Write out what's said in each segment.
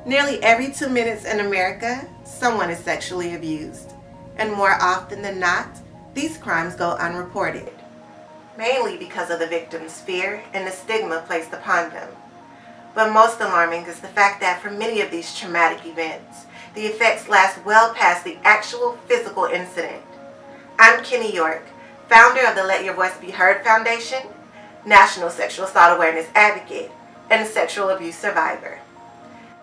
Nearly every 2 minutes in America, someone is sexually abused. And more often than not, these crimes go unreported, mainly because of the victim's fear and the stigma placed upon them. But most alarming is the fact that for many of these traumatic events, the effects last well past the actual physical incident. I'm Kenny York, founder of the Let Your Voice Be Heard Foundation, National Sexual Assault Awareness Advocate, and sexual abuse survivor.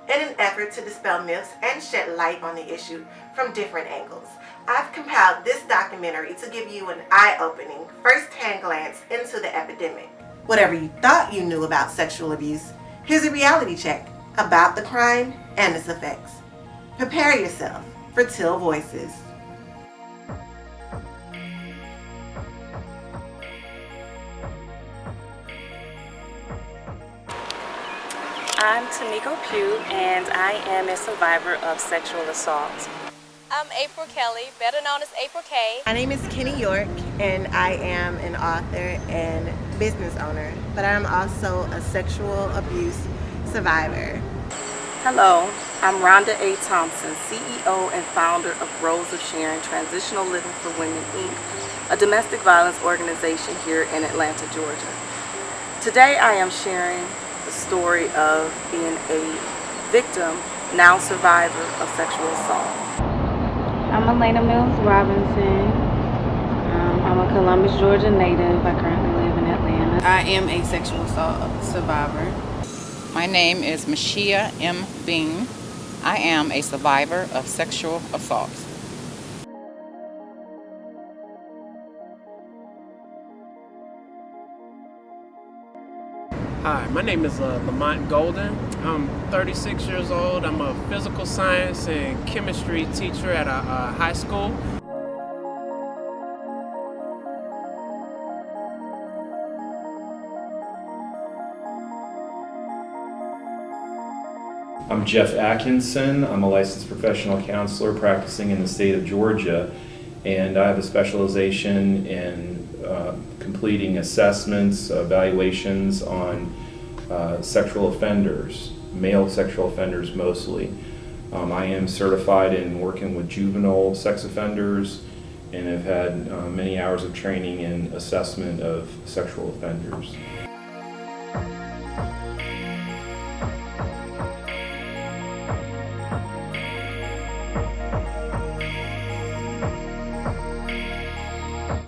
In an effort to dispel myths and shed light on the issue from different angles, I've compiled this documentary to give you an eye-opening, first-hand glance into the epidemic. Whatever you thought you knew about sexual abuse, here's a reality check about the crime and its effects. Prepare yourself for Teal Voices. I'm Tamiko Pugh, and I am a survivor of sexual assault. I'm April Kelly, better known as April K. My name is Kenny York, and I am an author and business owner, but I'm also a sexual abuse survivor. Hello, I'm Rhonda A. Thompson, CEO and founder of Rose of Sharon Transitional Living for Women, Inc., a domestic violence organization here in Atlanta, Georgia. Today I am sharing the story of being a victim, now survivor of sexual assault. I'm Elena Mills Robinson. I'm a Columbus, Georgia native. I currently live in Atlanta. I am a sexual assault survivor. My name is Mashia M. Bean. I am a survivor of sexual assault. Hi, my name is Lamont Golden. I'm 36 years old. I'm a physical science and chemistry teacher at a high school. I'm Jeff Atkinson. I'm a licensed professional counselor practicing in the state of Georgia, and I have a specialization in completing assessments, evaluations on sexual offenders, male sexual offenders mostly. I am certified in working with juvenile sex offenders and have had many hours of training in assessment of sexual offenders.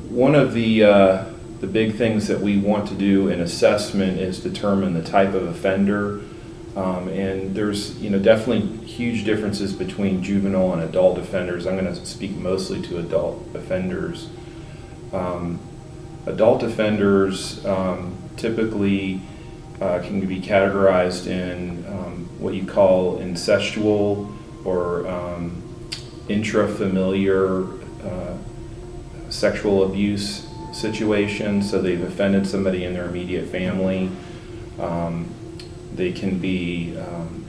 One of the big things that we want to do in assessment is determine the type of offender, and there's definitely huge differences between juvenile and adult offenders. I'm going to speak mostly to adult offenders. Adult offenders typically can be categorized in what you call incestual or intrafamiliar sexual abuse situation, so they've offended somebody in their immediate family. They can be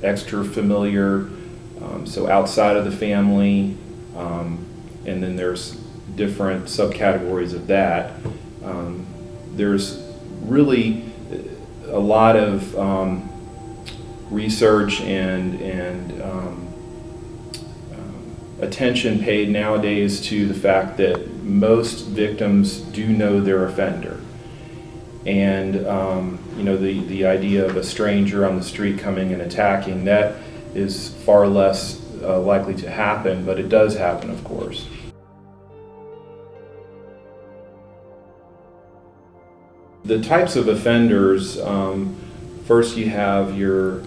extrafamiliar, so outside of the family, and then there's different subcategories of that. There's really a lot of research and attention paid nowadays to the fact that most victims do know their offender, and the idea of a stranger on the street coming and attacking, that is far less likely to happen, but it does happen, of course. The types of offenders, first you have your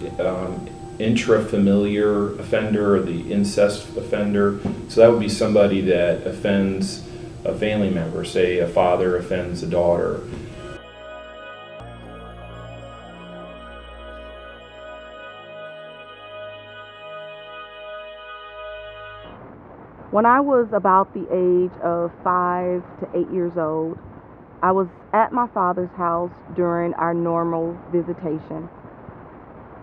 intrafamiliar offender or the incest offender. So that would be somebody that offends a family member, say a father offends a daughter. When I was about the age of 5 to 8 years old, I was at my father's house during our normal visitation.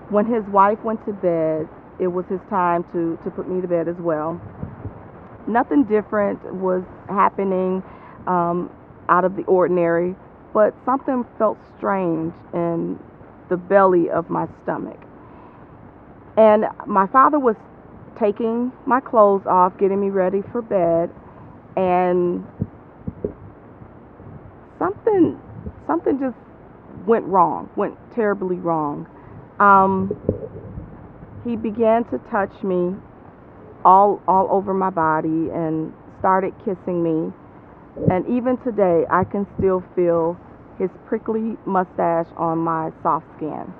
When his wife went to bed, it was his time to put me to bed as well. Nothing different was happening out of the ordinary, but something felt strange in the belly of my stomach. And my father was taking my clothes off, getting me ready for bed, and something just went terribly wrong. He began to touch me all over my body and started kissing me. And even today, I can still feel his prickly mustache on my soft skin.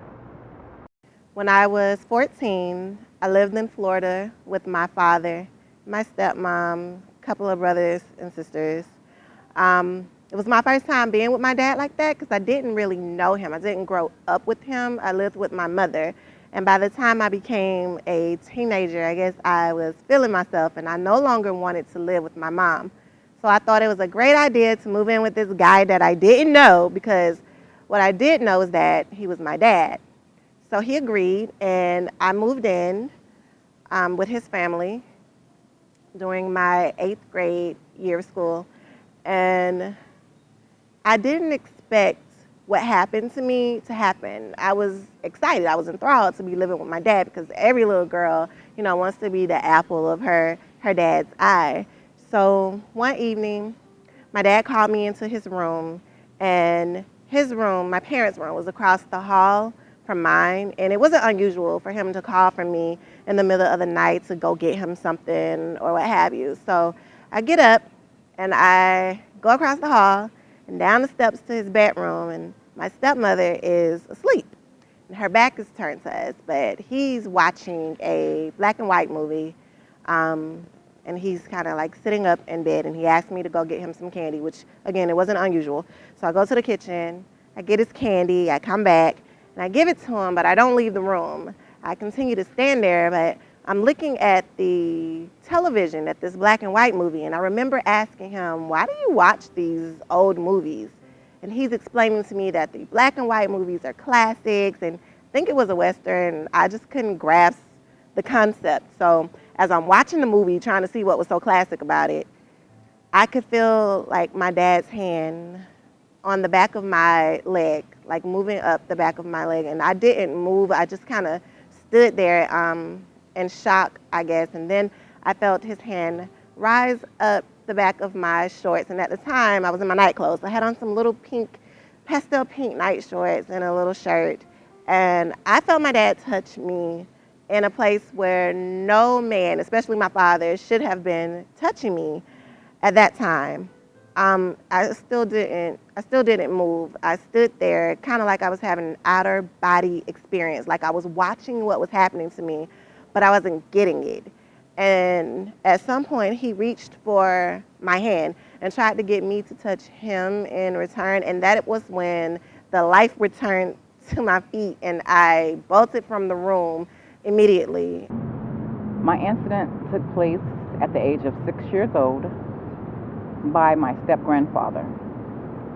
When I was 14, I lived in Florida with my father, my stepmom, a couple of brothers and sisters. It was my first time being with my dad like that because I didn't really know him. I didn't grow up with him. I lived with my mother. And by the time I became a teenager, I guess I was feeling myself and I no longer wanted to live with my mom. So I thought it was a great idea to move in with this guy that I didn't know, because what I did know is that he was my dad. So he agreed, and I moved in with his family during my 8th grade year of school. And I didn't expect what happened to me to happen. I was excited. I was enthralled to be living with my dad because every little girl, wants to be the apple of her dad's eye. So one evening, my dad called me into his room, and his room, my parents' room, was across the hall from mine, and it wasn't unusual for him to call for me in the middle of the night to go get him something or what have you. So I get up and I go across the hall and down the steps to his bedroom, and my stepmother is asleep. And her back is turned to us, but he's watching a black and white movie, and he's kind of like sitting up in bed, and he asked me to go get him some candy, which, again, it wasn't unusual. So I go to the kitchen, I get his candy, I come back, and I give it to him, but I don't leave the room. I continue to stand there, but I'm looking at the television at this black and white movie, and I remember asking him, why do you watch these old movies? And he's explaining to me that the black and white movies are classics, and I think it was a Western. I just couldn't grasp the concept. So as I'm watching the movie, trying to see what was so classic about it, I could feel like my dad's hand on the back of my leg, like moving up the back of my leg. And I didn't move. I just kind of stood there in shock, I guess. And then I felt his hand rise up the back of my shorts. And at the time, I was in my night clothes. I had on some little pastel pink night shorts and a little shirt. And I felt my dad touch me in a place where no man, especially my father, should have been touching me at that time. I still didn't move. I stood there kind of like I was having an outer body experience, like I was watching what was happening to me, but I wasn't getting it. And at some point, he reached for my hand and tried to get me to touch him in return. And that was when the life returned to my feet and I bolted from the room immediately. My incident took place at the age of 6 years old by my step-grandfather.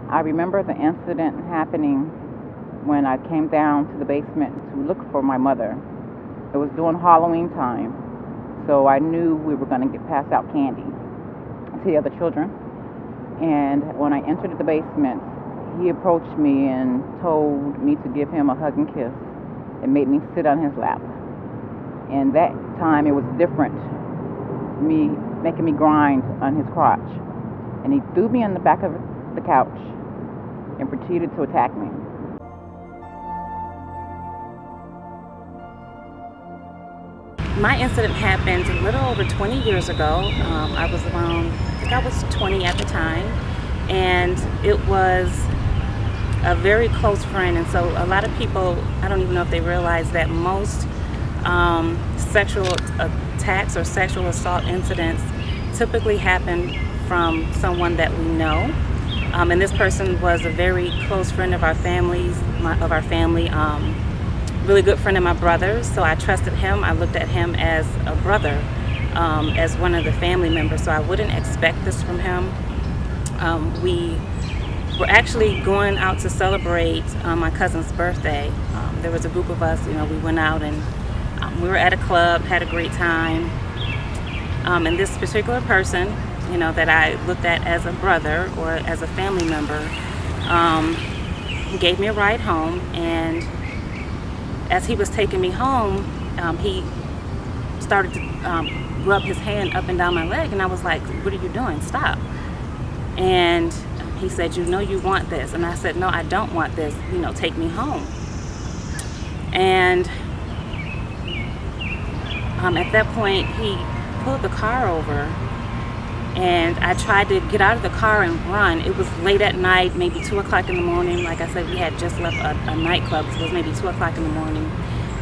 I remember the incident happening when I came down to the basement to look for my mother. It was during Halloween time, so I knew we were going to pass out candy to the other children. And when I entered the basement, he approached me and told me to give him a hug and kiss and made me sit on his lap. And that time it was different, making me grind on his crotch. And he threw me on the back of the couch and proceeded to attack me. My incident happened a little over 20 years ago. I was around, I think I was 20 at the time, and it was a very close friend. And so a lot of people, I don't even know if they realize that most sexual attacks or sexual assault incidents typically happen from someone that we know. And this person was a very close friend of our family, really good friend of my brother's. So I trusted him. I looked at him as a brother, as one of the family members. So I wouldn't expect this from him. We were actually going out to celebrate my cousin's birthday. There was a group of us, we went out and we were at a club, had a great time. And this particular person, that I looked at as a brother or as a family member, gave me a ride home. And as he was taking me home, he started to rub his hand up and down my leg, and I was like, "What are you doing? Stop!" And he said, "You know you want this," and I said, "No, I don't want this. Take me home." And at that point, he pulled the car over, and I tried to get out of the car and run. It was late at night, maybe 2 o'clock in the morning. Like I said, we had just left a nightclub, so it was maybe 2 o'clock in the morning.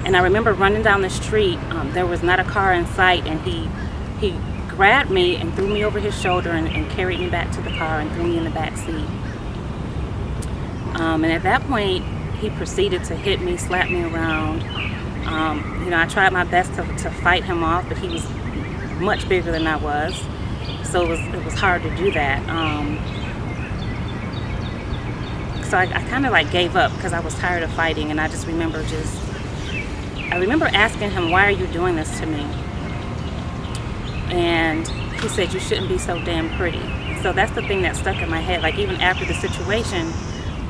And I remember running down the street. There was not a car in sight, and he grabbed me and threw me over his shoulder and carried me back to the car and threw me in the back seat. And at that point, he proceeded to hit me, slap me around. I tried my best to fight him off, but he was much bigger than I was, so it was hard to do that. So I kind of like gave up because I was tired of fighting, and I just remember asking him, "Why are you doing this to me?" And he said, "You shouldn't be so damn pretty." So that's the thing that stuck in my head. Like, even after the situation,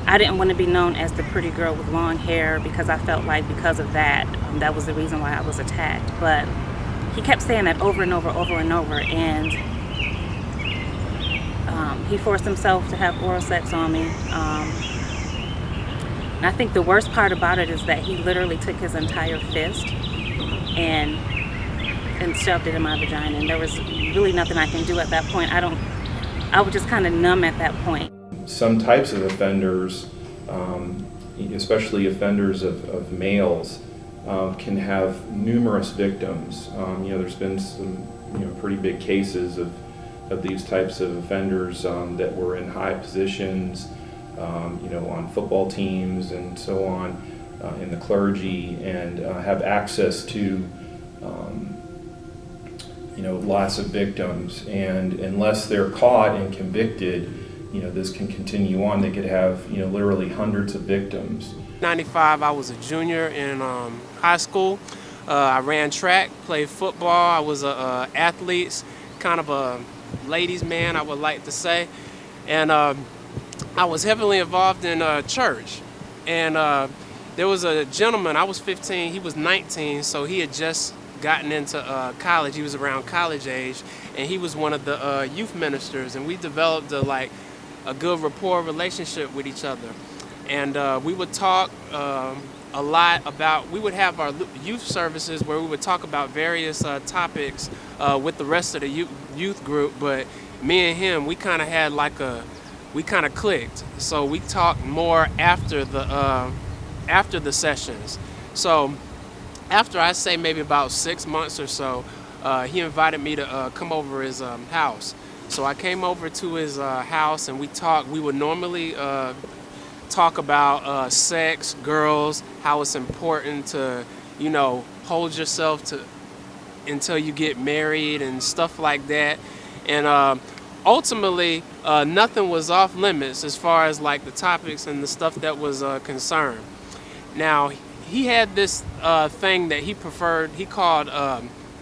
I didn't want to be known as the pretty girl with long hair, because I felt like because of that, that was the reason why I was attacked. But he kept saying that over and over and over, and he forced himself to have oral sex on me. And I think the worst part about it is that he literally took his entire fist and shoved it in my vagina, and there was really nothing I can do at that point. I was just kind of numb at that point. Some types of offenders, especially offenders of males, can have numerous victims. There's been some pretty big cases of these types of offenders that were in high positions, on football teams and so on, in the clergy, and have access to lots of victims. And unless they're caught and convicted, this can continue on. They could have, literally hundreds of victims. 95, I was a junior in high school. I ran track, played football. I was a athlete, kind of a ladies' man, I would like to say. And I was heavily involved in church. And there was a gentleman, I was 15, he was 19, so he had just gotten into college. He was around college age, and he was one of the youth ministers, and we developed a good rapport relationship with each other. And we would talk a lot about, we would have our youth services where we would talk about various topics with the rest of the youth group, but me and him, we kind of had we kind of clicked. So we talked more after the sessions. So after, I say, maybe about 6 months or so, he invited me to come over his house. So I came over to his house, and we talked. We would normally talk about sex, girls, how it's important to, hold yourself until you get married and stuff like that. And ultimately, nothing was off limits as far as like the topics and the stuff that was concerned. Now, he had this thing that he preferred, he called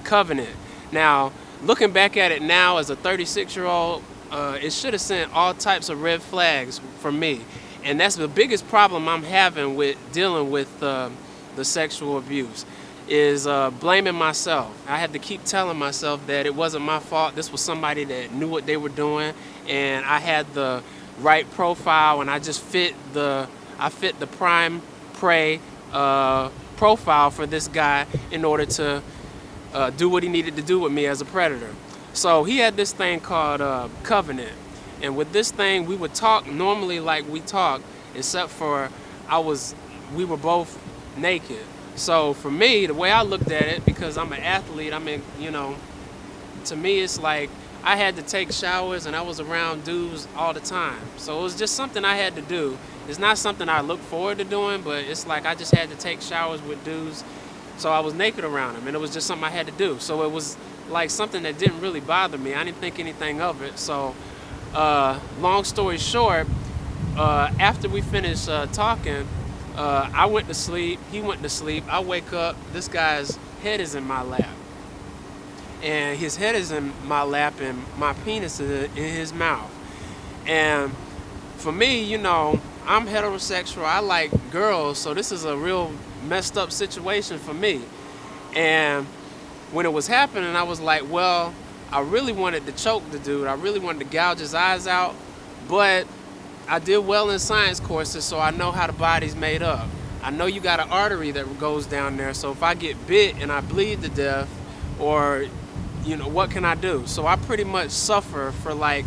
covenant. Now, looking back at it now as a 36-year-old, it should have sent all types of red flags for me. And that's the biggest problem I'm having with dealing with the sexual abuse, is blaming myself. I had to keep telling myself that it wasn't my fault. This was somebody that knew what they were doing, and I had the right profile, and I just fit the prime prey profile for this guy in order to do what he needed to do with me as a predator. So he had this thing called covenant. And with this thing, we would talk normally like we talk, except for we were both naked. So for me, the way I looked at it, because I'm an athlete, to me it's like I had to take showers, and I was around dudes all the time. So it was just something I had to do. It's not something I look forward to doing, but it's like I just had to take showers with dudes. So I was naked around them, and it was just something I had to do. So it was like something that didn't really bother me. I didn't think anything of it. So long story short, after we finished talking, I went to sleep, he went to sleep. I wake up, this guy's head is in my lap. And his head is in my lap, and my penis is in his mouth. And for me, I'm heterosexual, I like girls, so this is a real messed up situation for me. And when it was happening, I was like, well, I really wanted to choke the dude. I really wanted to gouge his eyes out, but I did well in science courses, so I know how the body's made up. I know you got an artery that goes down there, so if I get bit and I bleed to death, or, what can I do? So I pretty much suffer for like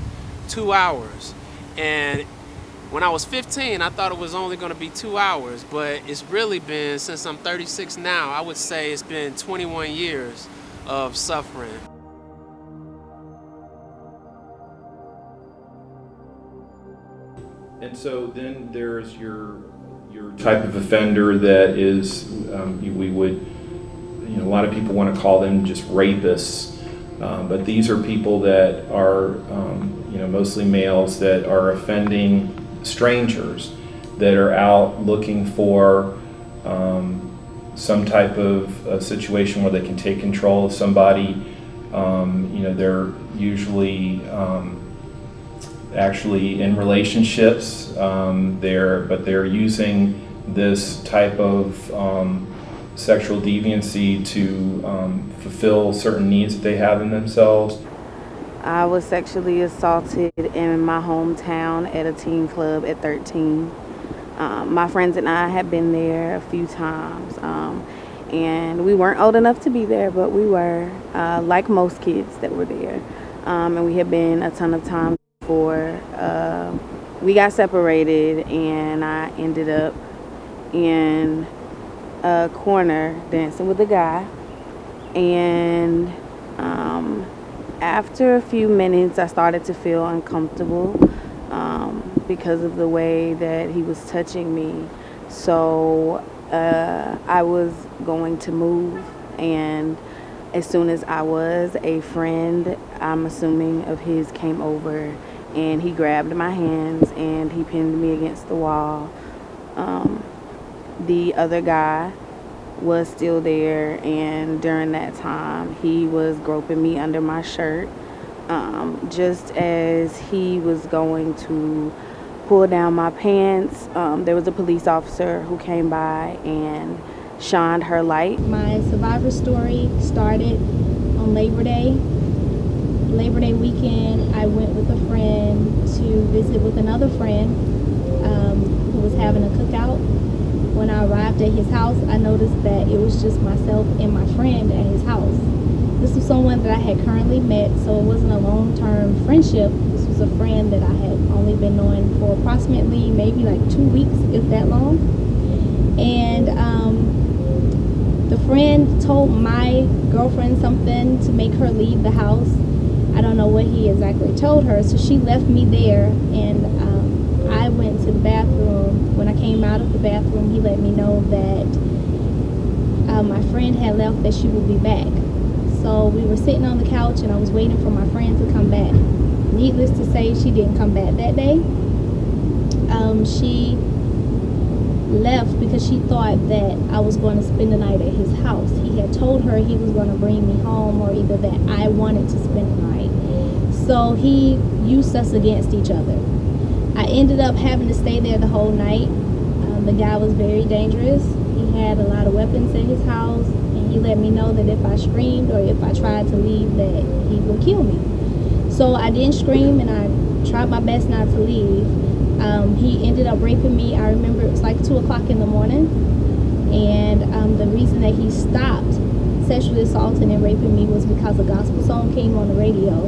2 hours. And when I was 15, I thought it was only going to be 2 hours, but it's really been, since I'm 36 now, I would say it's been 21 years of suffering. And so then there's your type of offender that is, we would, a lot of people want to call them just rapists, but these are people that are, mostly males that are offending strangers, that are out looking for some type of a situation where they can take control of somebody. They're usually actually in relationships, but they're using this type of sexual deviancy to fulfill certain needs that they have in themselves. I was sexually assaulted in my hometown at a teen club at 13. My friends and I had been there a few times, and we weren't old enough to be there, but we were, like most kids that were there. And we had been a ton of times before. We got separated, and I ended up in a corner dancing with a guy. And after a few minutes, I started to feel uncomfortable because of the way that he was touching me. So I was going to move, and as soon as I was, a friend, I'm assuming of his, came over, and he grabbed my hands and he pinned me against the wall. The other guy was still there, and during that time he was groping me under my shirt. Just as he was going to pull down my pants, there was a police officer who came by and shined her light. My survivor story started on Labor Day. Labor Day weekend, I went with a friend to visit with another friend who was having a cookout. When I arrived at his house, I noticed that it was just myself and my friend at his house. This was someone that I had currently met, so it wasn't a long-term friendship. This was a friend that I had only been knowing for approximately maybe like 2 weeks, if that long. And the friend told my girlfriend something to make her leave the house. I don't know what he exactly told her, so she left me there, and I went to the bathroom. When I came out of the bathroom, he let me know that my friend had left, that she would be back. So we were sitting on the couch, and I was waiting for my friend to come back. Needless to say, she didn't come back that day. She left because she thought that I was going to spend the night at his house. He had told her he was going to bring me home, or either that I wanted to spend the night. So he used us against each other. I ended up having to stay there the whole night. The guy was very dangerous. He had a lot of weapons at his house, and he let me know that if I screamed or if I tried to leave, that he would kill me. So I didn't scream, and I tried my best not to leave. He ended up raping me. I remember it was like 2 o'clock in the morning, and the reason that he stopped sexually assaulting and raping me was because a gospel song came on the radio,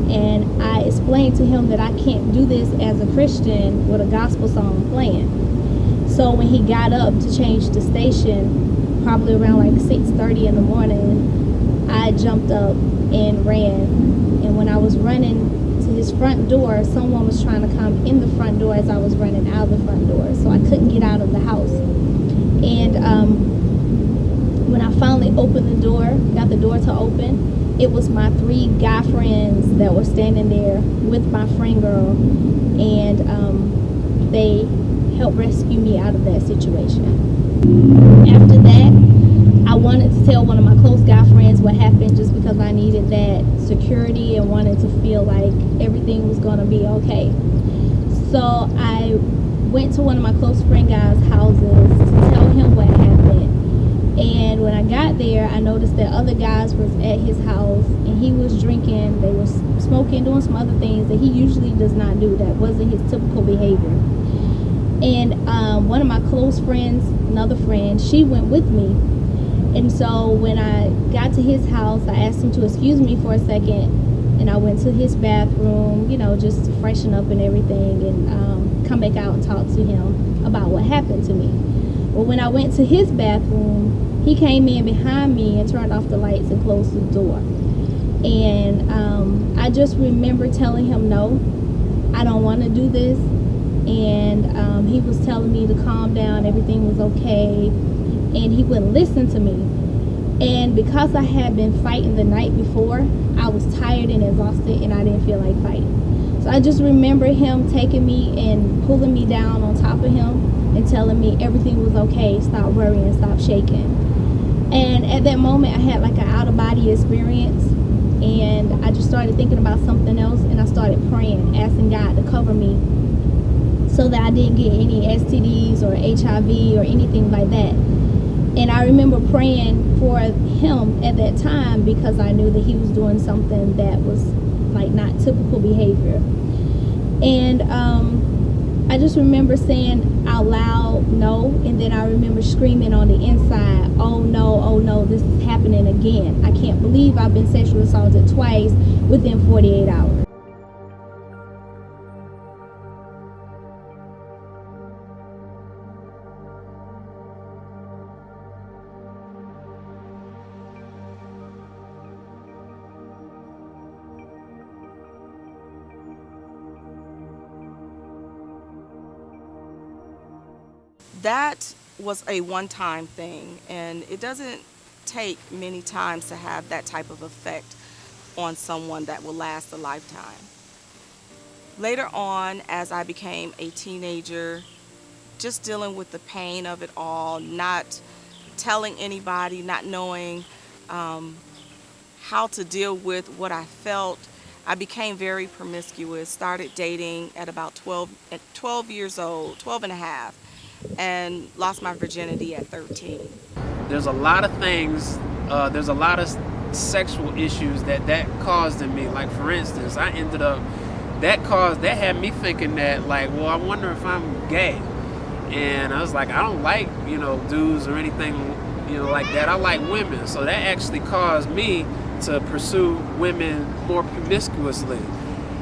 and I explained to him that I can't do this as a Christian with a gospel song playing. So when he got up to change the station, probably around like 6:30 in the morning, I jumped up and ran. And when I was running to his front door, someone was trying to come in the front door as I was running out of the front door, so I couldn't get out of the house. And when I finally opened the door, got the door to open, it was my 3 guy friends that were standing there with my friend girl, and they helped rescue me out of that situation. After that, I wanted to tell one of my close guy friends what happened, just because I needed that security and wanted to feel like everything was going to be okay. So I went to one of my close friend guys' houses to tell him what happened. And when I got there, I noticed that other guys was at his house and he was drinking, they was smoking, doing some other things that he usually does not do. That wasn't his typical behavior. And one of my close friends, another friend, she went with me. And so when I got to his house, I asked him to excuse me for a second, and I went to his bathroom, you know, just to freshen up and everything, and come back out and talk to him about what happened to me. Well, when I went to his bathroom, he came in behind me and turned off the lights and closed the door. And I just remember telling him, no, I don't want to do this. And he was telling me to calm down, everything was okay, and he wouldn't listen to me. And because I had been fighting the night before, I was tired and exhausted, and I didn't feel like fighting. So I just remember him taking me and pulling me down on top of him and telling me everything was okay, stop worrying, stop shaking. And at that moment, I had like an out-of-body experience, and I just started thinking about something else, and I started praying, asking God to cover me so that I didn't get any STDs or HIV or anything like that. And I remember praying for him at that time because I knew that he was doing something that was like not typical behavior. And I just remember saying out loud, no, and then I remember screaming on the inside, oh no, this is happening again. I can't believe I've been sexually assaulted twice within 48 hours. That was a one-time thing, and it doesn't take many times to have that type of effect on someone that will last a lifetime. Later on, as I became a teenager, just dealing with the pain of it all, not telling anybody, not knowing how to deal with what I felt, I became very promiscuous, started dating at about 12 years old, 12 and a half, and lost my virginity at 13. There's a lot of things, there's a lot of sexual issues that caused in me. Like, for instance, I ended up, that had me thinking that, like, well, I wonder if I'm gay. And I was like, I don't like, dudes or anything, like that. I like women. So that actually caused me to pursue women more promiscuously.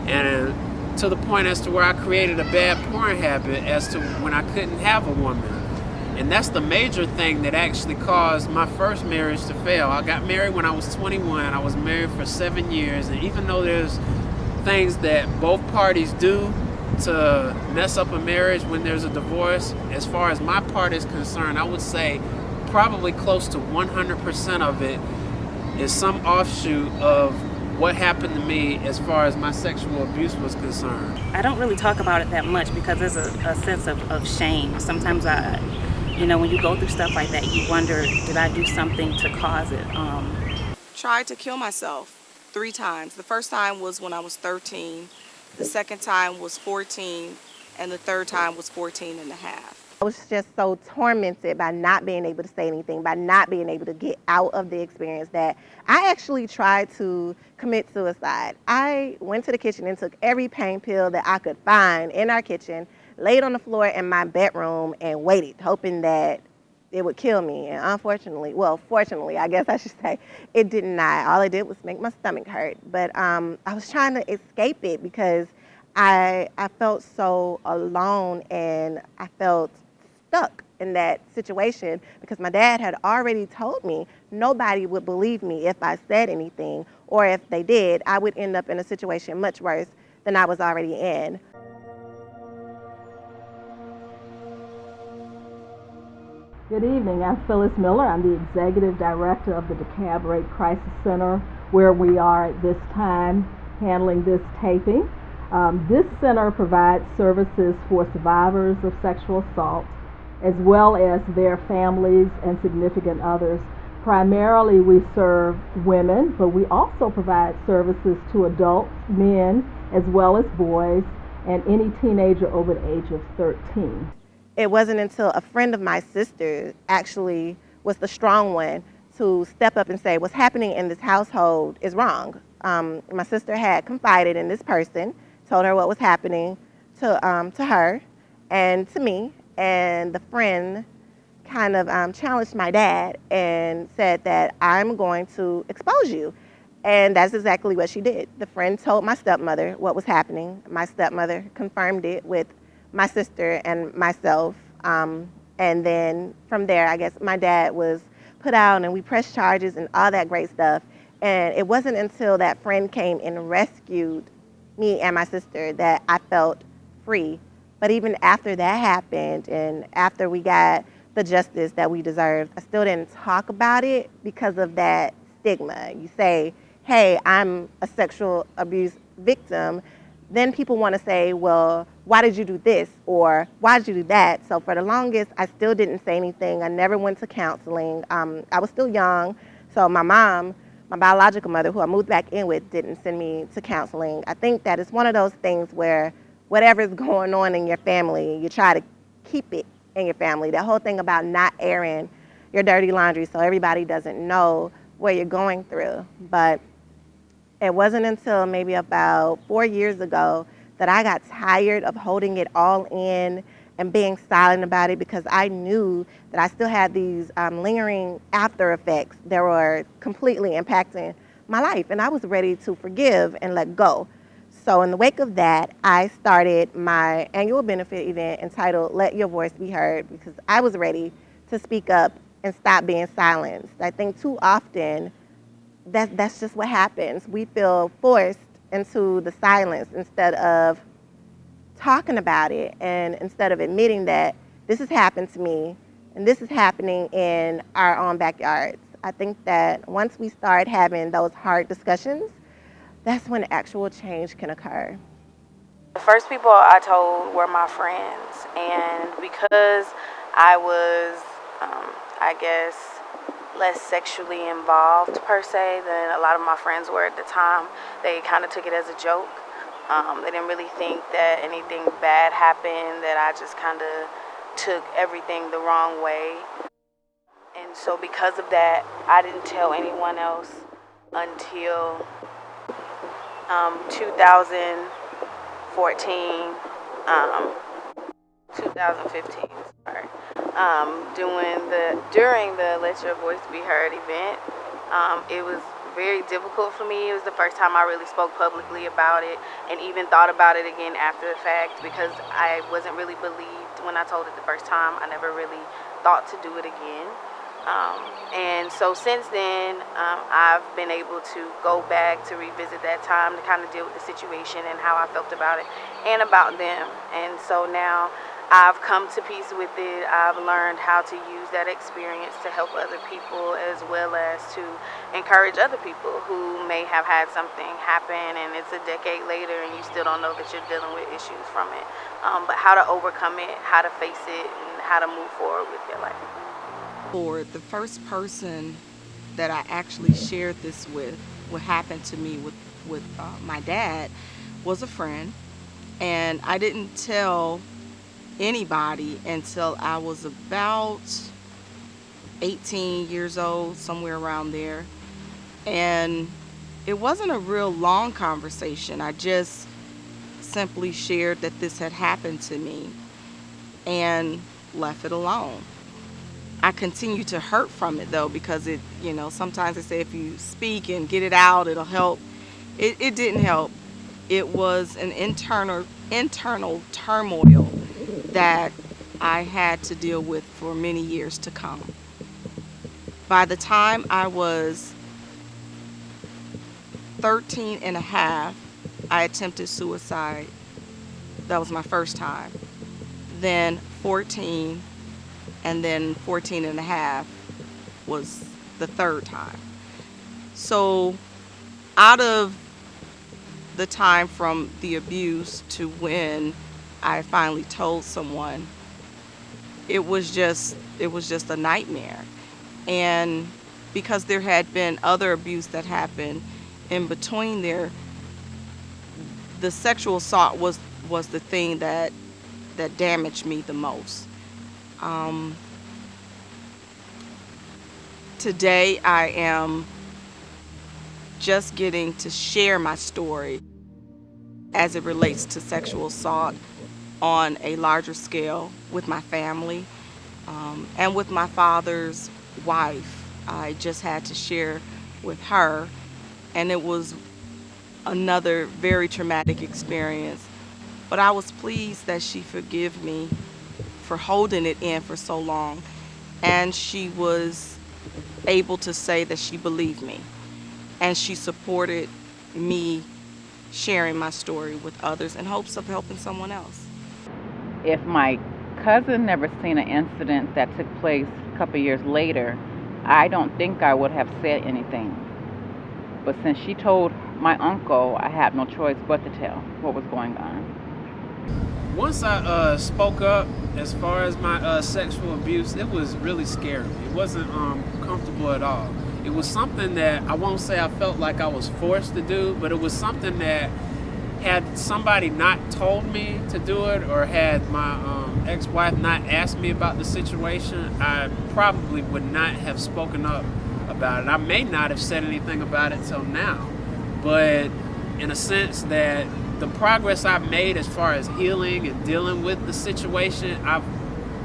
And to the point as to where I created a bad porn habit as to when I couldn't have a woman. And that's the major thing that actually caused my first marriage to fail. I got married when I was 21. I was married for 7 years. And even though there's things that both parties do to mess up a marriage when there's a divorce, as far as my part is concerned, I would say probably close to 100% of it is some offshoot of what happened to me as far as my sexual abuse was concerned. I don't really talk about it that much because there's a sense of shame. Sometimes when you go through stuff like that, you wonder, did I do something to cause it? Tried to kill myself 3 times. The first time was when I was 13, the second time was 14, and the third time was 14 and a half. I was just so tormented by not being able to say anything, by not being able to get out of the experience, that I actually tried to commit suicide. I went to the kitchen and took every pain pill that I could find in our kitchen, laid on the floor in my bedroom, and waited, hoping that it would kill me. And fortunately, I guess I should say, it did not. All it did was make my stomach hurt. But I was trying to escape it because I felt so alone, and I felt stuck in that situation because my dad had already told me nobody would believe me if I said anything, or if they did, I would end up in a situation much worse than I was already in. Good evening, I'm Phyllis Miller. I'm the Executive Director of the DeKalb Rape Crisis Center, where we are at this time handling this taping. This center provides services for survivors of sexual assault, as well as their families and significant others. Primarily, we serve women, but we also provide services to adults, men, as well as boys, and any teenager over the age of 13. It wasn't until a friend of my sister actually was the strong one to step up and say, what's happening in this household is wrong. My sister had confided in this person, told her what was happening to her and to me, and the friend kind of challenged my dad and said that I'm going to expose you. And that's exactly what she did. The friend told my stepmother what was happening. My stepmother confirmed it with my sister and myself. And then from there, I guess my dad was put out and we pressed charges and all that great stuff. And it wasn't until that friend came and rescued me and my sister that I felt free. But even after that happened and after we got the justice that we deserved, I still didn't talk about it because of that stigma. You say, hey, I'm a sexual abuse victim, then people want to say, well, why did you do this? Or why did you do that? So for the longest, I still didn't say anything. I never went to counseling. I was still young. So my mom, my biological mother, who I moved back in with, didn't send me to counseling. I think that it's one of those things where whatever's going on in your family, you try to keep it in your family. The whole thing about not airing your dirty laundry so everybody doesn't know what you're going through. But it wasn't until maybe about 4 years ago that I got tired of holding it all in and being silent about it because I knew that I still had these lingering after effects that were completely impacting my life. And I was ready to forgive and let go. So in the wake of that, I started my annual benefit event entitled Let Your Voice Be Heard because I was ready to speak up and stop being silenced. I think too often that's just what happens. We feel forced into the silence instead of talking about it and instead of admitting that this has happened to me and this is happening in our own backyards. I think that once we start having those hard discussions, that's when actual change can occur. The first people I told were my friends, and because I was, I guess, less sexually involved per se than a lot of my friends were at the time, they kind of took it as a joke. They didn't really think that anything bad happened, that I just kind of took everything the wrong way. And so because of that, I didn't tell anyone else until 2014, 2015, sorry. During the Let Your Voice Be Heard event, it was very difficult for me. It was the first time I really spoke publicly about it and even thought about it again after the fact because I wasn't really believed when I told it the first time. I never really thought to do it again. And so since then, I've been able to go back to revisit that time to kind of deal with the situation and how I felt about it and about them. And so now I've come to peace with it. I've learned how to use that experience to help other people as well as to encourage other people who may have had something happen and it's a decade later and you still don't know that you're dealing with issues from it. But how to overcome it, how to face it, and how to move forward with your life. For the first person that I actually shared this with, what happened to me with my dad, was a friend. And I didn't tell anybody until I was about 18 years old, somewhere around there. And it wasn't a real long conversation. I just simply shared that this had happened to me and left it alone. I continue to hurt from it though because it, sometimes they say if you speak and get it out, it'll help. It didn't help. It was an internal turmoil that I had to deal with for many years to come. By the time I was 13 and a half, I attempted suicide. That was my first time. Then 14, and then 14 and a half was the third time. So out of the time from the abuse to when I finally told someone, it was just a nightmare. And because there had been other abuse that happened in between there, the sexual assault was the thing that damaged me the most. Today I am just getting to share my story as it relates to sexual assault on a larger scale with my family and with my father's wife. I just had to share with her, and it was another very traumatic experience. But I was pleased that she forgave me for holding it in for so long, and she was able to say that she believed me, and she supported me sharing my story with others in hopes of helping someone else. If my cousin never seen an incident that took place a couple years later, I don't think I would have said anything. But since she told my uncle, I had no choice but to tell what was going on. Once I spoke up as far as my sexual abuse, it was really scary. It wasn't comfortable at all. It was something that I won't say I felt like I was forced to do, but it was something that had somebody not told me to do it, or had my ex-wife not asked me about the situation, I probably would not have spoken up about it. I may not have said anything about it till now, but in a sense that the progress I've made as far as healing and dealing with the situation, I've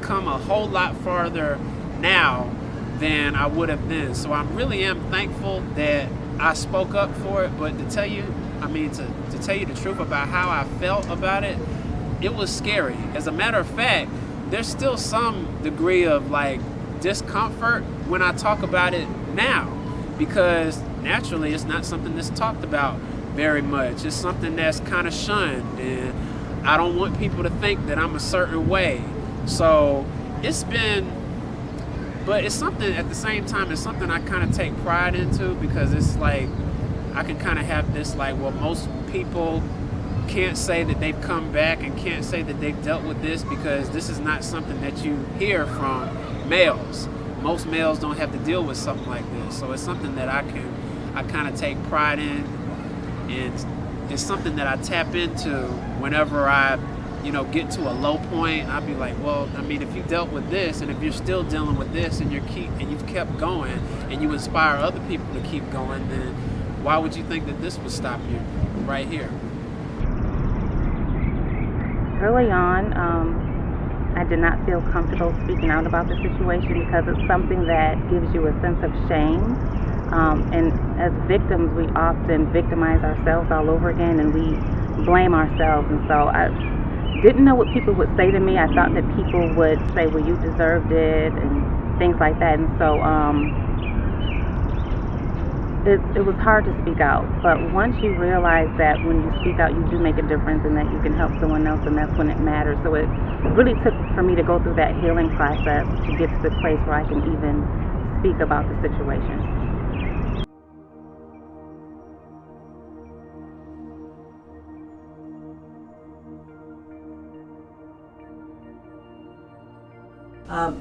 come a whole lot farther now than I would have then. So I really am thankful that I spoke up for it. But to tell you the truth about how I felt about it, it was scary. As a matter of fact, there's still some degree of like discomfort when I talk about it now, because naturally it's not something that's talked about very much. It's something that's kind of shunned, and I don't want people to think that I'm a certain way. So it's something at the same time, it's something I kind of take pride into, because it's like I can kind of have this like, well, most people can't say that they've come back and can't say that they've dealt with this, because this is not something that you hear from males. Most males don't have to deal with something like this. So it's something that I kind of take pride in, and it's something that I tap into whenever I get to a low point. I'll be like, well, I mean, if you dealt with this, and if you're still dealing with this, and you've kept going, and you inspire other people to keep going, then why would you think that this would stop you right here? Early on, I did not feel comfortable speaking out about the situation, because it's something that gives you a sense of shame. And as victims, we often victimize ourselves all over again, and we blame ourselves. And so I didn't know what people would say to me. I thought that people would say, well, you deserved it, and things like that. And so it was hard to speak out. But once you realize that when you speak out, you do make a difference, and that you can help someone else, and that's when it matters. So it really took for me to go through that healing process to get to the place where I can even speak about the situation.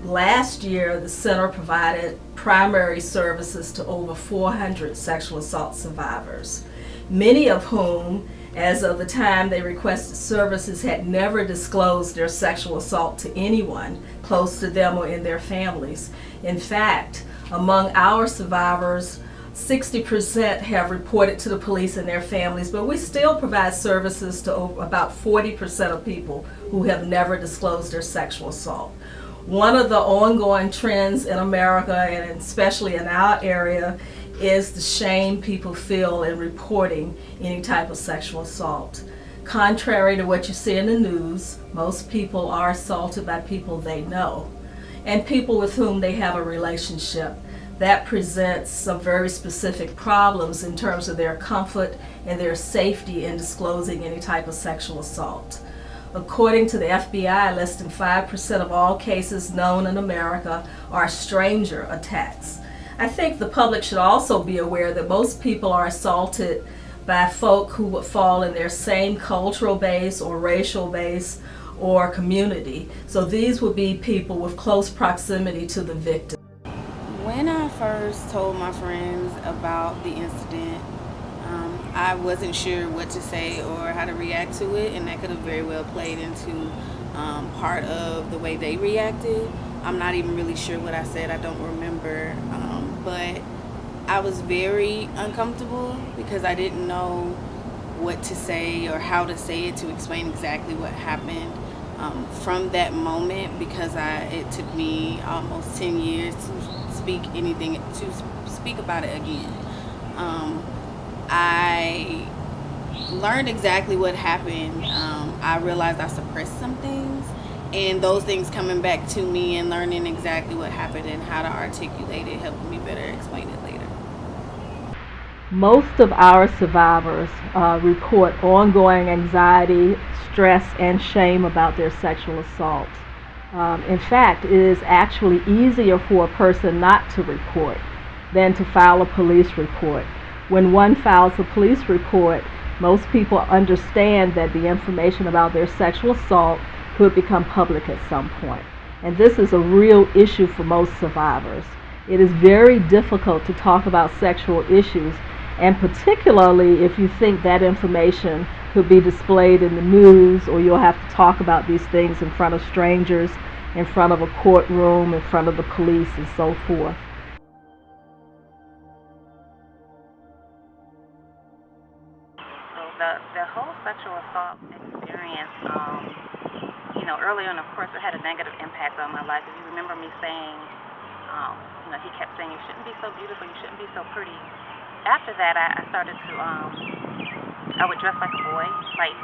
Last year, the center provided primary services to over 400 sexual assault survivors, many of whom, as of the time they requested services, had never disclosed their sexual assault to anyone close to them or in their families. In fact, among our survivors, 60% have reported to the police and their families, but we still provide services to about 40% of people who have never disclosed their sexual assault. One of the ongoing trends in America, and especially in our area, is the shame people feel in reporting any type of sexual assault. Contrary to what you see in the news, most people are assaulted by people they know and people with whom they have a relationship. That presents some very specific problems in terms of their comfort and their safety in disclosing any type of sexual assault. According to the FBI, less than 5% of all cases known in America are stranger attacks. I think the public should also be aware that most people are assaulted by folk who would fall in their same cultural base or racial base or community. So these would be people with close proximity to the victim. When I first told my friends about the incident, I wasn't sure what to say or how to react to it, and that could have very well played into part of the way they reacted. I'm not even really sure what I said. I don't remember but I was very uncomfortable because I didn't know what to say or how to say it to explain exactly what happened. From that moment, because it took me almost 10 years to speak about it again. I learned exactly what happened. I realized I suppressed some things, and those things coming back to me and learning exactly what happened and how to articulate it helped me better explain it later. Most of our survivors report ongoing anxiety, stress, and shame about their sexual assault. In fact, it is actually easier for a person not to report than to file a police report. When one files a police report, most people understand that the information about their sexual assault could become public at some point. And this is a real issue for most survivors. It is very difficult to talk about sexual issues, and particularly if you think that information could be displayed in the news, or you'll have to talk about these things in front of strangers, in front of a courtroom, in front of the police, and so forth. So the whole sexual assault experience, early on, of course, it had a negative impact on my life. If you remember me saying, he kept saying, you shouldn't be so beautiful, you shouldn't be so pretty. After that, I started to, I would dress like a boy, like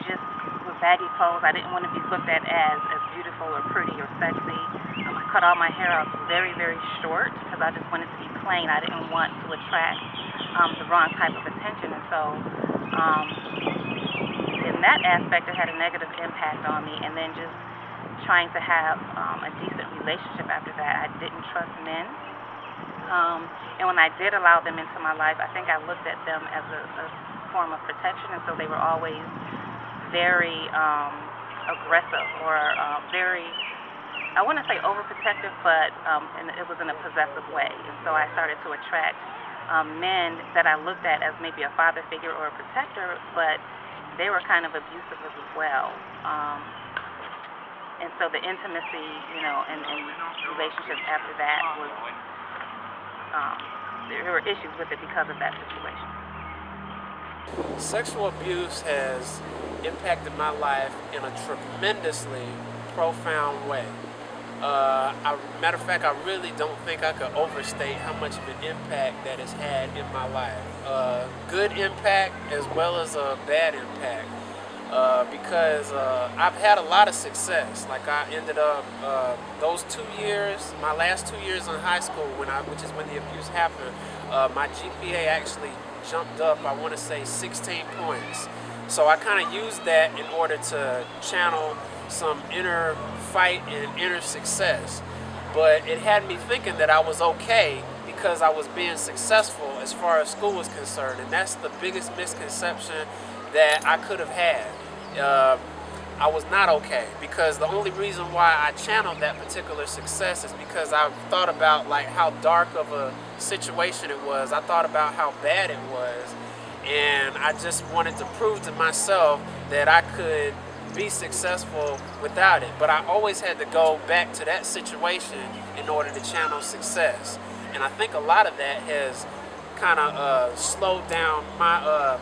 just with baggy clothes. I didn't want to be looked at as beautiful or pretty or sexy. I cut all my hair out very, very short because I just wanted to be plain. I didn't want to attract the wrong type of attention. And so in that aspect, it had a negative impact on me. And then just trying to have a decent relationship after that. I didn't trust men. And when I did allow them into my life, I think I looked at them as a form of protection, and so they were always very aggressive or very, I wouldn't say overprotective, but and it was in a possessive way. And so I started to attract men that I looked at as maybe a father figure or a protector, but they were kind of abusive as well. And so the intimacy, and relationships after that was, there were issues with it because of that situation. Sexual abuse has impacted my life in a tremendously profound way. Matter of fact, I really don't think I could overstate how much of an impact that it's had in my life. Good impact as well as a bad impact. Because I've had a lot of success. Like I ended up those 2 years, my last 2 years in high school, which is when the abuse happened, my GPA actually jumped up, I want to say 16 points. So I kind of used that in order to channel some inner fight and inner success. But it had me thinking that I was okay because I was being successful as far as school was concerned. And that's the biggest misconception that I could have had. I was not okay, because the only reason why I channeled that particular success is because I thought about like how dark of a situation it was. I thought about how bad it was, and I just wanted to prove to myself that I could be successful without it. But I always had to go back to that situation in order to channel success. And I think a lot of that has kind of slowed down my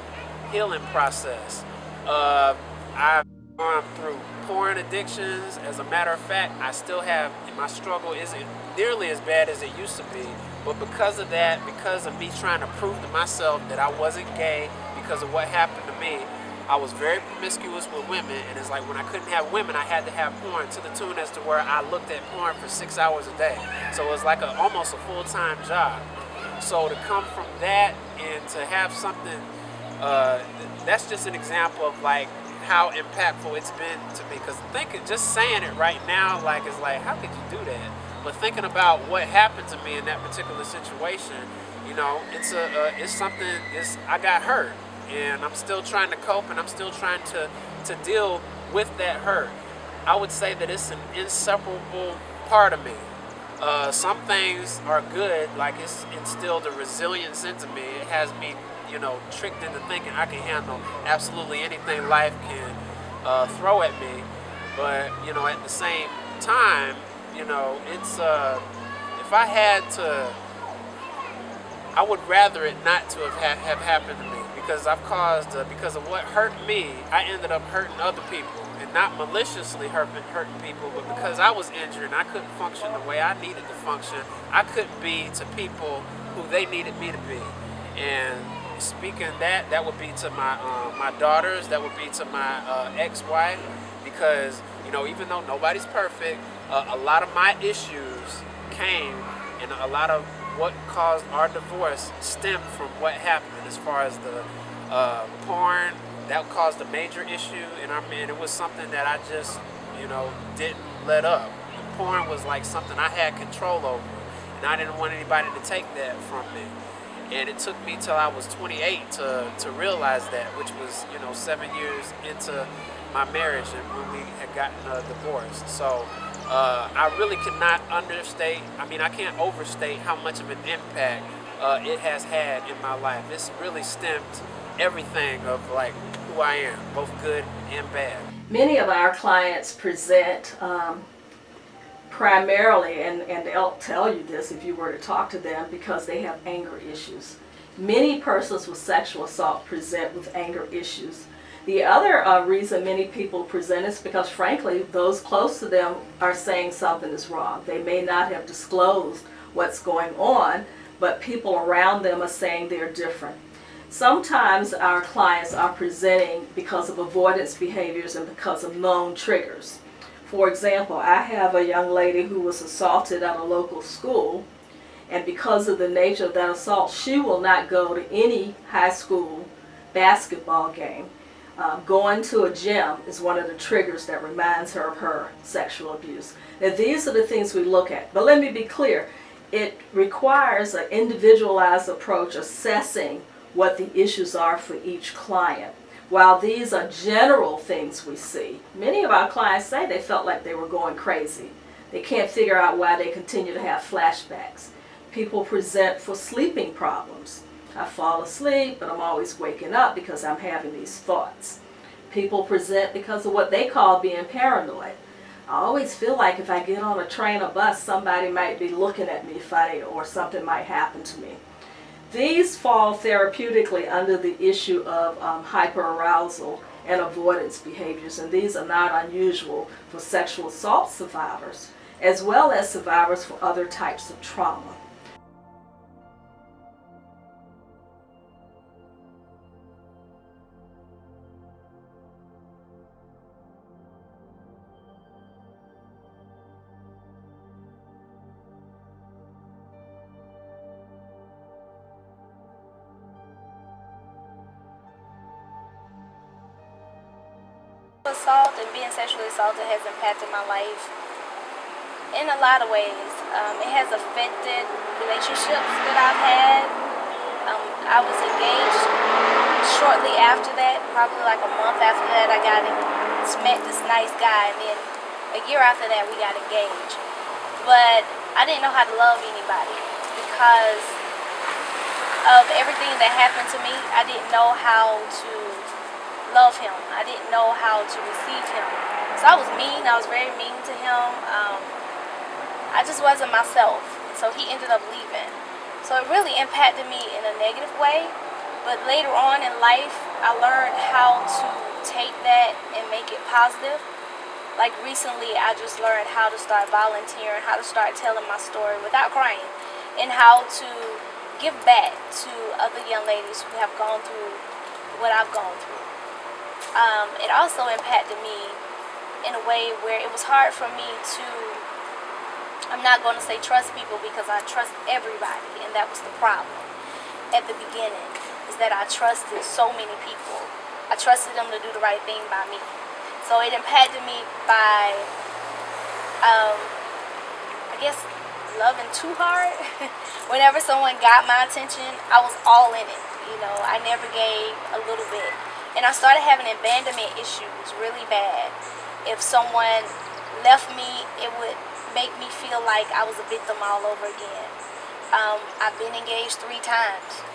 healing process. I've gone through porn addictions. As a matter of fact, I still have, my struggle isn't nearly as bad as it used to be. But because of that, because of me trying to prove to myself that I wasn't gay because of what happened to me, I was very promiscuous with women. And it's like when I couldn't have women, I had to have porn, to the tune as to where I looked at porn for 6 hours a day. So it was like almost a full-time job. So to come from that and to have something, that's just an example of like how impactful it's been to me. Because just saying it right now, like, it's like, how could you do that? But thinking about what happened to me in that particular situation, it's something. I got hurt, and I'm still trying to cope, and I'm still trying to deal with that hurt. I would say that it's an inseparable part of me. Some things are good, like it's instilled a resilience into me. It has me, tricked into thinking I can handle absolutely anything life can throw at me. But, at the same time, it's, if I had to I would rather it not to have happened to me, because I've caused, because of what hurt me, I ended up hurting other people, and not maliciously hurting people, but because I was injured and I couldn't function the way I needed to function. I couldn't be to people who they needed me to be. And speaking that would be to my daughters, that would be to my ex-wife, because even though nobody's perfect, a lot of my issues came, and a lot of what caused our divorce stemmed from what happened. As far as the porn, that caused a major issue in our man. It was something that I just didn't let up. The porn was like something I had control over, and I didn't want anybody to take that from me. And it took me till I was 28 to realize that, which was 7 years into my marriage and when we had gotten a divorce. So I really cannot understate, I can't overstate how much of an impact it has had in my life. It's really stemmed everything of like who I am, both good and bad. Many of our clients present primarily, and they'll tell you this if you were to talk to them, because they have anger issues. Many persons with sexual assault present with anger issues. The other reason many people present is because, frankly, those close to them are saying something is wrong. They may not have disclosed what's going on, but people around them are saying they're different. Sometimes our clients are presenting because of avoidance behaviors and because of known triggers. For example, I have a young lady who was assaulted at a local school, and because of the nature of that assault, she will not go to any high school basketball game. Going to a gym is one of the triggers that reminds her of her sexual abuse. Now, these are the things we look at. But let me be clear. It requires an individualized approach, assessing what the issues are for each client. While these are general things we see, many of our clients say they felt like they were going crazy. They can't figure out why they continue to have flashbacks. People present for sleeping problems. I fall asleep, but I'm always waking up because I'm having these thoughts. People present because of what they call being paranoid. I always feel like if I get on a train or bus, somebody might be looking at me funny or something might happen to me. These fall therapeutically under the issue of hyperarousal and avoidance behaviors, and these are not unusual for sexual assault survivors, as well as survivors for other types of trauma. Assault and being sexually assaulted has impacted my life in a lot of ways. It has affected relationships that I've had. I was engaged shortly after that, probably like a month after that. I met this nice guy, and then a year after that we got engaged. But I didn't know how to love anybody because of everything that happened to me. I didn't know how to love him. I didn't know how to receive him. So I was mean. I was very mean to him. I just wasn't myself. So he ended up leaving. So it really impacted me in a negative way. But later on in life, I learned how to take that and make it positive. Like recently, I just learned how to start volunteering, how to start telling my story without crying, and how to give back to other young ladies who have gone through what I've gone through. It also impacted me in a way where it was hard for me to, I'm not going to say trust people, because I trust everybody, and that was the problem at the beginning, is that I trusted so many people. I trusted them to do the right thing by me. So it impacted me by, I guess, loving too hard. Whenever someone got my attention, I was all in it. I never gave a little bit. And I started having abandonment issues really bad. If someone left me, it would make me feel like I was a victim all over again. I've been engaged 3 times.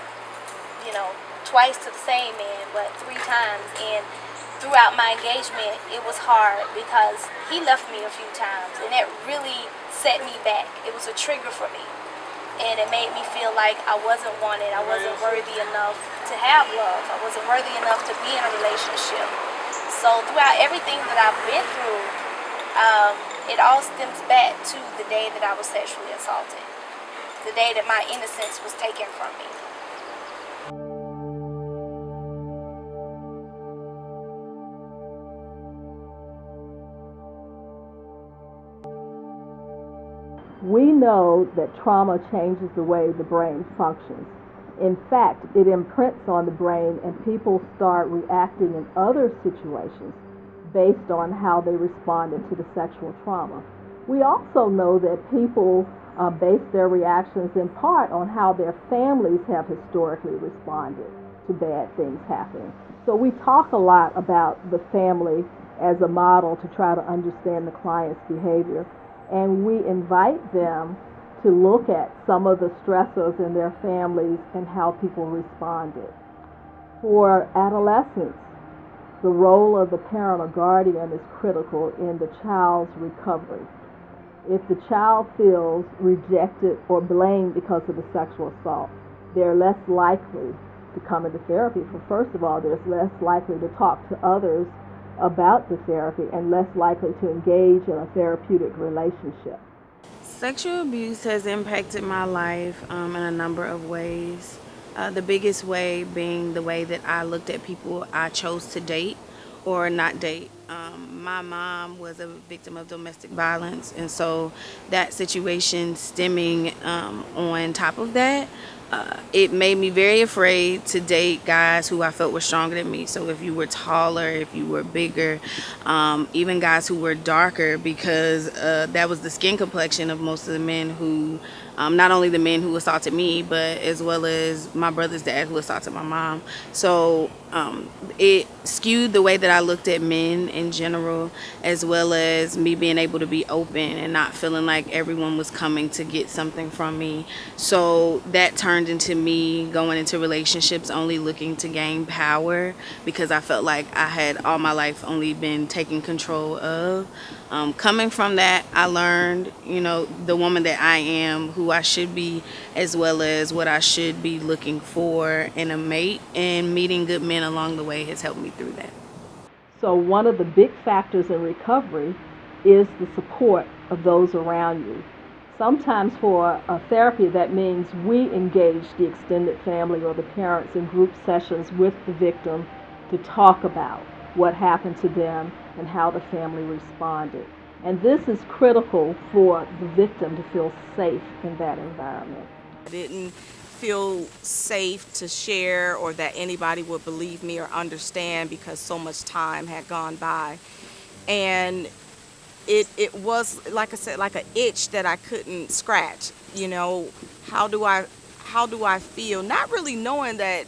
Twice to the same man, but 3 times. And throughout my engagement, it was hard because he left me a few times, and that really set me back. It was a trigger for me. and it made me feel like I wasn't wanted. I wasn't worthy enough to have love. I wasn't worthy enough to be in a relationship. So throughout everything that I've been through, it all stems back to the day that I was sexually assaulted, the day that my innocence was taken from me. We know that trauma changes the way the brain functions. In fact, it imprints on the brain and people start reacting in other situations based on how they responded to the sexual trauma. We also know that people base their reactions in part on how their families have historically responded to bad things happening. So we talk a lot about the family as a model to try to understand the client's behavior, and we invite them to look at some of the stressors in their families and how people responded. For adolescents, the role of the parent or guardian is critical in the child's recovery. If the child feels rejected or blamed because of the sexual assault, they're less likely to come into therapy. For first of all, they're less likely to talk to others about the therapy and less likely to engage in a therapeutic relationship. Sexual abuse has impacted my life in a number of ways. The biggest way being the way that I looked at people I chose to date or not date. My mom was a victim of domestic violence, and so that situation stemming on top of that, it made me very afraid to date guys who I felt were stronger than me. So if you were taller, if you were bigger, even guys who were darker, because that was the skin complexion of most of the men who, not only the men who assaulted me, but as well as my brother's dad who assaulted my mom. So it skewed the way that I looked at men in general, as well as me being able to be open and not feeling like everyone was coming to get something from me. So that turned into me going into relationships only looking to gain power, because I felt like I had all my life only been taking control of. Coming from that, I learned, the woman that I am, who I should be, as well as what I should be looking for in a mate, and meeting good men along the way has helped me through that. So one of the big factors in recovery is the support of those around you. Sometimes for a therapy, that means we engage the extended family or the parents in group sessions with the victim to talk about what happened to them and how the family responded. And this is critical for the victim to feel safe in that environment. I didn't feel safe to share or that anybody would believe me or understand because so much time had gone by. And it was, like I said, like an itch that I couldn't scratch. How do I feel? Not really knowing that,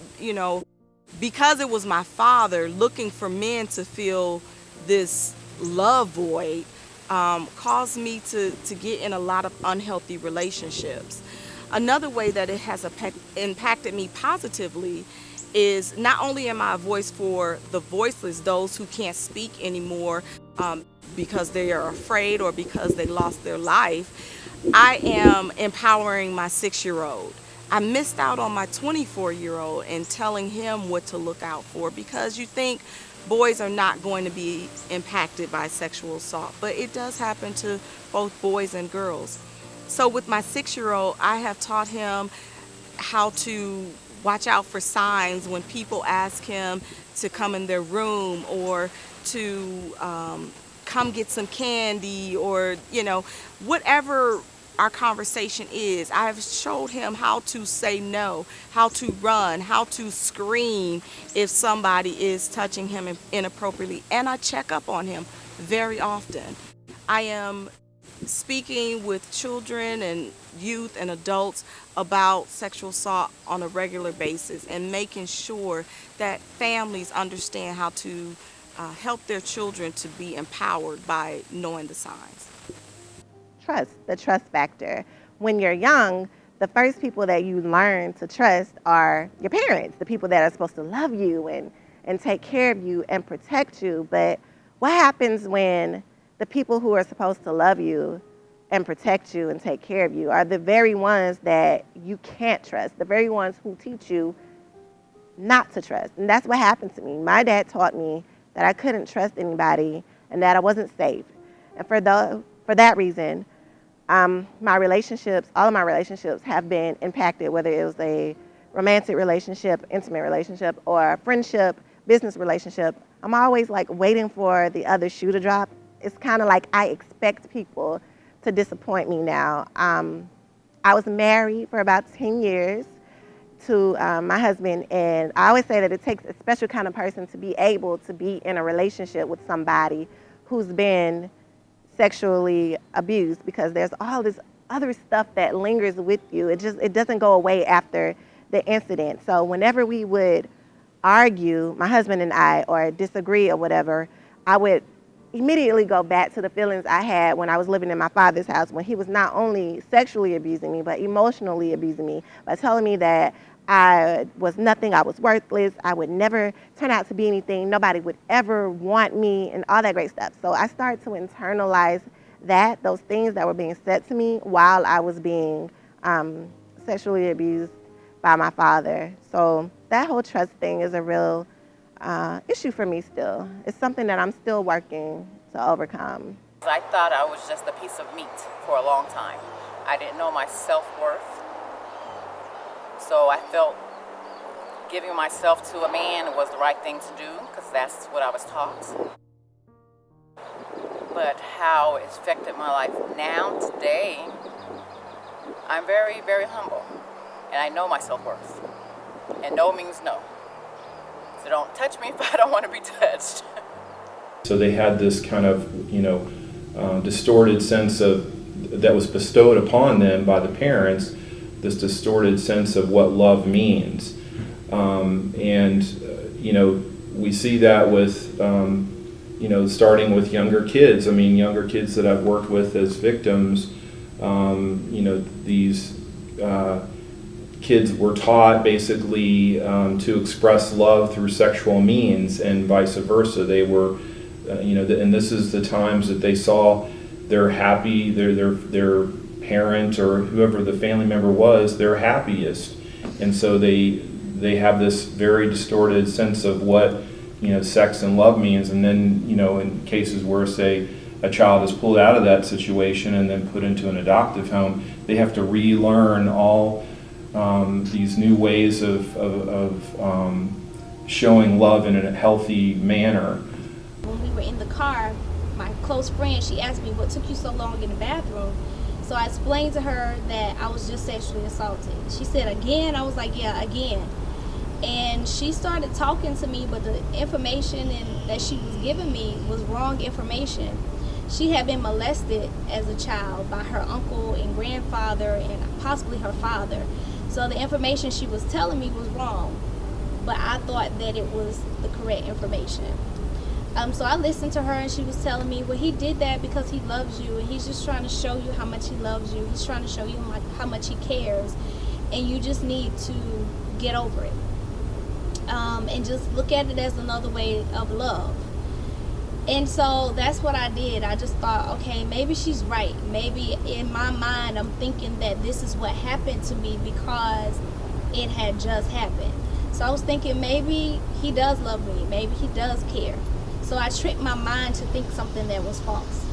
because it was my father looking for men to fill this love void, caused me to get in a lot of unhealthy relationships. Another way that it has impacted me positively is not only am I a voice for the voiceless, those who can't speak anymore because they are afraid or because they lost their life, I am empowering my 6-year-old. I missed out on my 24-year-old and telling him what to look out for, because you think boys are not going to be impacted by sexual assault, but it does happen to both boys and girls. So with my 6-year-old, I have taught him how to watch out for signs when people ask him to come in their room or to come get some candy, or, whatever our conversation is. I have showed him how to say no, how to run, how to scream if somebody is touching him inappropriately. And I check up on him very often. I am speaking with children and youth and adults about sexual assault on a regular basis, and making sure that families understand how to help their children to be empowered by knowing the signs. The trust factor. When you're young, the first people that you learn to trust are your parents, the people that are supposed to love you and take care of you and protect you. But what happens when the people who are supposed to love you and protect you and take care of you are the very ones that you can't trust, the very ones who teach you not to trust. And that's what happened to me. My dad taught me that I couldn't trust anybody and that I wasn't safe. And for that reason, my relationships, all of my relationships have been impacted, whether it was a romantic relationship, intimate relationship, or a friendship, business relationship. I'm always like waiting for the other shoe to drop. It's kind of like I expect people to disappoint me now. I was married for about 10 years to my husband, and I always say that it takes a special kind of person to be able to be in a relationship with somebody who's been sexually abused, because there's all this other stuff that lingers with you. It doesn't go away after the incident. So whenever we would argue, my husband and I, or disagree or whatever, I would immediately go back to the feelings I had when I was living in my father's house, when he was not only sexually abusing me, but emotionally abusing me by telling me that I was nothing, I was worthless, I would never turn out to be anything, nobody would ever want me, and all that great stuff. So I started to internalize those things that were being said to me while I was being sexually abused by my father. So that whole trust thing is a real issue for me still. It's something that I'm still working to overcome. I thought I was just a piece of meat for a long time. I didn't know my self-worth. So I felt giving myself to a man was the right thing to do, because that's what I was taught. But how it's affected my life now, today, I'm very, very humble. And I know my self-worth. And no means no. So don't touch me if I don't want to be touched. So they had this kind of, distorted sense of that was bestowed upon them by the parents, this distorted sense of what love means. We see that with, starting with younger kids. I mean, younger kids that I've worked with as victims, these kids were taught basically to express love through sexual means, and vice versa. They were, and this is the times that they saw their parent or whoever the family member was, their happiest, and so they have this very distorted sense of what sex and love means. And then in cases where, say, a child is pulled out of that situation and then put into an adoptive home, they have to relearn all these new ways of showing love in a healthy manner. When we were in the car, my close friend, she asked me, what took you so long in the bathroom? So I explained to her that I was just sexually assaulted. She said, again? I was like, yeah, again. And she started talking to me, but the information that she was giving me was wrong information. She had been molested as a child by her uncle and grandfather and possibly her father. So the information she was telling me was wrong, but I thought that it was the correct information. So I listened to her, and she was telling me, well, he did that because he loves you, and he's just trying to show you how much he loves you. He's trying to show you how much he cares, and you just need to get over it. And just look at it as another way of love. And so that's what I did. I just thought, okay, maybe she's right. Maybe in my mind I'm thinking that this is what happened to me because it had just happened. So I was thinking maybe he does love me. Maybe he does care. So I tricked my mind to think something that was false.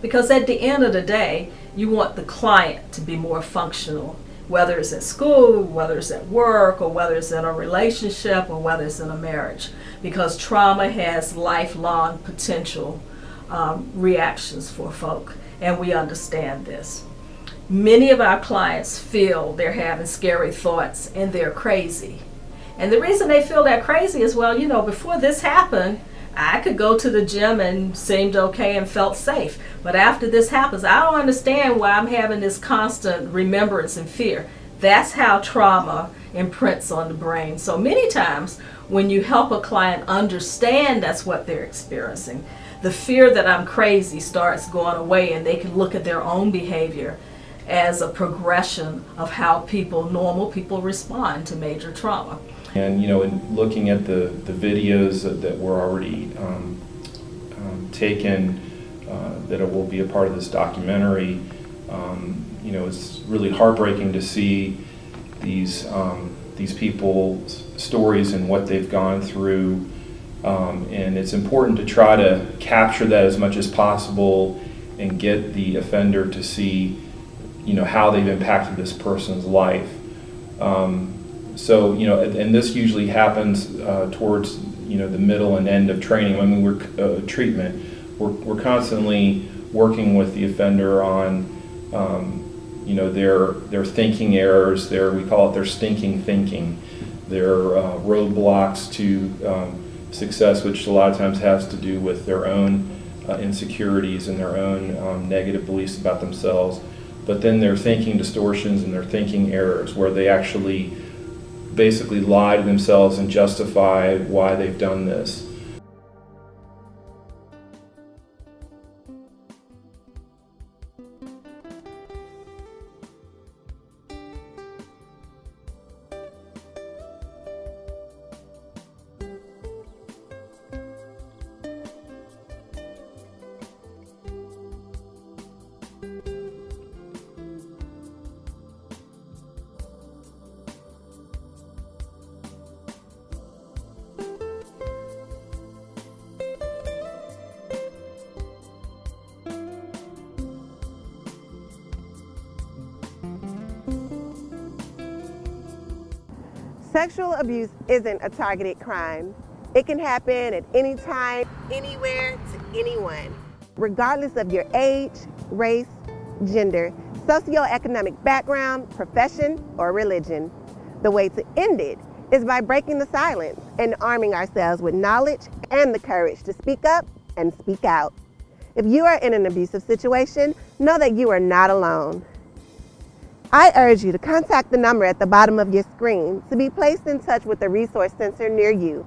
Because at the end of the day, you want the client to be more functional, whether it's at school, whether it's at work, or whether it's in a relationship, or whether it's in a marriage. Because trauma has lifelong potential reactions for folk, and we understand this. Many of our clients feel they're having scary thoughts and they're crazy. And the reason they feel they're crazy is, well, before this happened, I could go to the gym and seemed okay and felt safe. But after this happens, I don't understand why I'm having this constant remembrance and fear. That's how trauma imprints on the brain. So many times when you help a client understand that's what they're experiencing, the fear that I'm crazy starts going away, and they can look at their own behavior as a progression of how normal people respond to major trauma. And in looking at the videos that were already taken, that will be a part of this documentary, It's really heartbreaking to see these people's stories and what they've gone through, and it's important to try to capture that as much as possible and get the offender to see, how they've impacted this person's life. And this usually happens towards, the middle and end of training. I mean, we're treatment. We're constantly working with the offender on, their thinking errors. We call it their stinking thinking. Their roadblocks to success, which a lot of times has to do with their own insecurities and their own negative beliefs about themselves. But then their thinking distortions and their thinking errors, where they actually basically lie to themselves and justify why they've done this. Sexual abuse isn't a targeted crime. It can happen at any time, anywhere, to anyone, regardless of your age, race, gender, socioeconomic background, profession, or religion. The way to end it is by breaking the silence and arming ourselves with knowledge and the courage to speak up and speak out. If you are in an abusive situation, know that you are not alone. I urge you to contact the number at the bottom of your screen to be placed in touch with a resource center near you.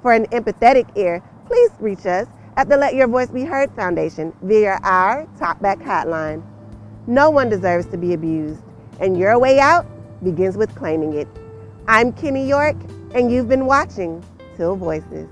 For an empathetic ear, please reach us at the Let Your Voice Be Heard Foundation via our Talkback hotline. No one deserves to be abused, and your way out begins with claiming it. I'm Kenny York, and you've been watching Teal Voices.